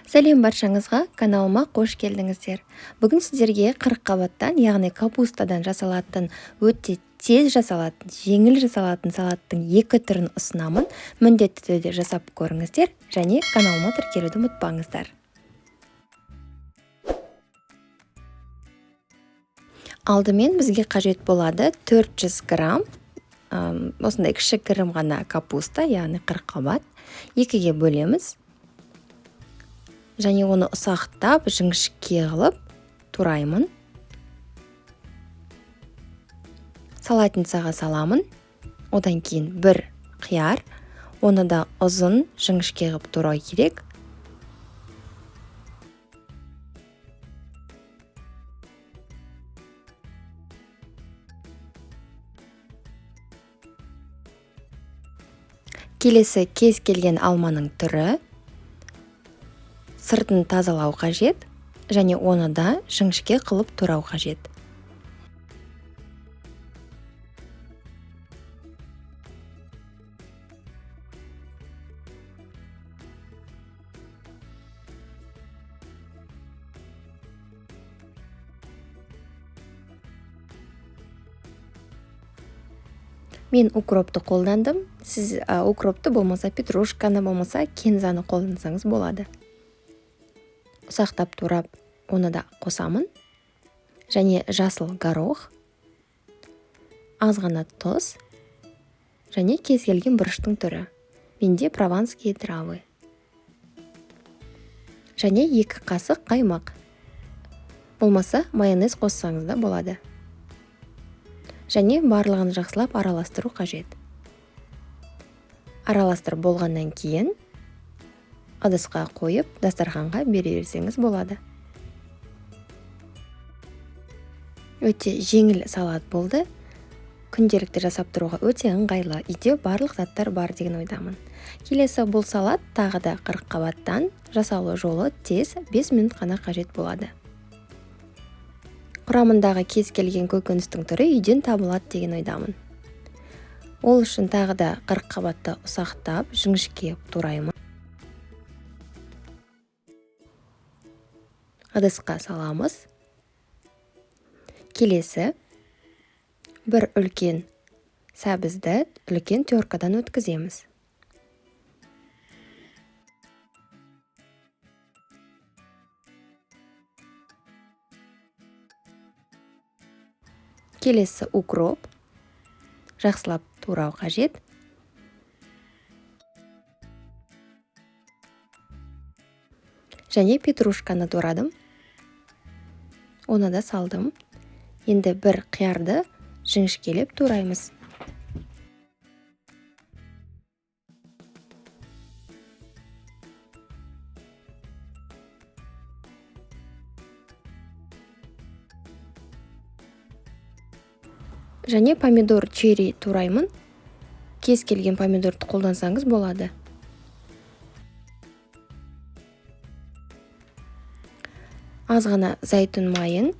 Сәлем баршаңызға, каналыма қош келдіңіздер. Бүгін сіздерге қырыққабаттан, яғни капустадан жасалатын, өте тез жасалатын, жеңіл жасалатын салаттың екі түрін ұсынамын. Міндетті түрде жасап көріңіздер және каналыма тіркелуді ұмытпаңыздар. Алдымен бізге қажет болады 400 грамм, осындай кішігірім ғана капуста, яғни қырыққабат, екіге бөлеміз. Және оны ұсақтап, жіңішке қылып тураймын. Салатницаға саламын. Одан кейін бір қияр, оны да ұзын жіңішке қылып турау керек. Келесі кез келген алманың түрі. Сыртын тазалау қажет, және оны да жіңішке қылып турау қажет. Мен укропты қолдандым. Сіз укропты болмаса петрушканы, болмаса кинзаны қолдансаңыз болады. Ұсақтап турап, оны да қосамын. Және жасыл горох, аз ғана тұз, және кез келген бұрыштың түрі. Менде прованские травы. Және 2 қасық қаймақ. Болмаса майонез қоссаңыз да болады. Және барлығын жақсылап араластыру қажет. Араластырып болғаннан кейін ыдысқа қойып, дастарханға бере берсеңіз болады. Өте жеңіл салат болды. Күнделікті жасап тұруға өте ыңғайлы. Үйде барлық заттар бар деген ойдамын. Келесі бұл салат тағы да қырыққабаттан, жасалу жолы тез, 5 минут қана қажет болады. Құрамындағы кез келген көкөністің түрі үйден табылады деген ойдамын. Ол үшін тағы да қырыққабатты ұсақтап, жіңішке тураймын. Ыдысқа саламыз. Келесі бір үлкен сәбізді үлкен теркадан өткіземіз. Келесі укроп, жақсылап турау қажет. Және петрушканы турадым. Оны да салдым. Енді бір қиярды жіңішкелеп тураймыз. Және помидор черри тураймын. Кез келген помидорды қолдансаңыз болады. Аз ғана зәйтүн майын,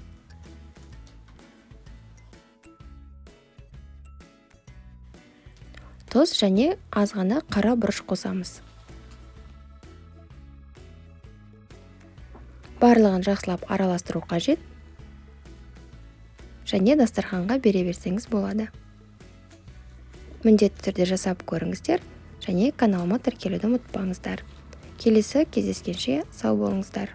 тұз және аз ғана қара бұрыш қосамыз. Барлығын жақсылап араластыру қажет. Және дастарханға бере берсеңіз болады. Міндетті түрде жасап көріңіздер және каналыма тіркелуді ұмытпаңыздар. Келесі кездескенше сау болыңыздар.